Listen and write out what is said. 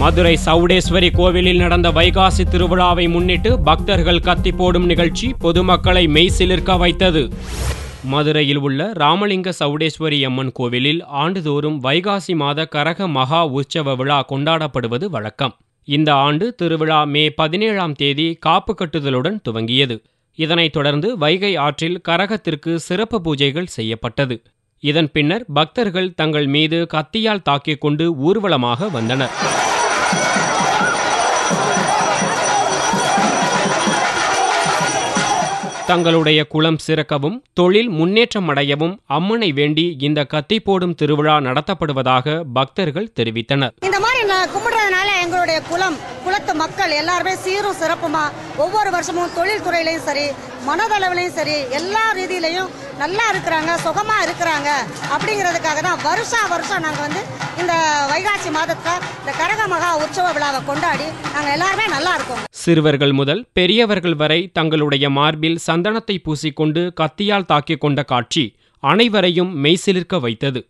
மதுரை சவுடேஸ்வரி கோவிலில் நடந்த வைகாசி திருவிழாவை முன்னிட்டு பக்தர்கள் கத்தி போடும் நிகழ்ச்சி பொதுமக்களை மெய்சிலிர்க்க வைத்தது. மதுரையில் உள்ள ராமலிங்க சவுடேஸ்வரி அம்மன் கோவிலில் ஆண்டுதோறும் வைகாசி மாத கரக மகா உற்சவ விழா கொண்டாடப்படுவது வழக்கம். இந்த ஆண்டு திருவிழா மே 17ஆம் தேதி காப்பு கட்டுதலுடன் துவங்கியது. இதனைத் தொடர்ந்து வைகை ஆற்றில் கரகத்திற்கு சிறப்பு பூஜைகள் செய்யப்பட்டது. இதன் பின்னர் பக்தர்கள் தங்கள் மீது கத்தியால் தாக்கிக் கொண்டு ஊர்வலமாக வந்தனர். தங்களுடைய குலம் சிறக்கவும் தொழில் முன்னேற்றம் அடையவும் அம்மனை வேண்டி இந்த கத்தி போடும் திருவிழா நடத்தப்படுவதாக பக்தர்கள் தெரிவித்தனர். இந்த மாதிரி கும்பிடுறதுனால எங்களுடைய குலத்து மக்கள் எல்லாருமே சீரும் சிறப்புமா ஒவ்வொரு வருஷமும் தொழில் துறையிலையும் சரி, மனதளவிலையும் சரி, எல்லா ரீதியிலையும் நல்லா இருக்கிறாங்க, சுகமா இருக்கிறாங்க. அப்படிங்கிறதுக்காக தான் வருஷம் நாங்கள் இந்த வைகாசி மாதத்தை இந்த கரக மகா உற்சவ விழாவை கொண்டாடி நாங்கள் எல்லாருமே நல்லா இருக்கோம். சிறுவர்கள் முதல் பெரியவர்கள் வரை தங்களுடைய மார்பில் சந்தனத்தை பூசிக்கொண்டு கத்தியால் தாக்கிக் கொண்ட காட்சி அனைவரையும் மெய்சிலிர்க்க வைத்தது.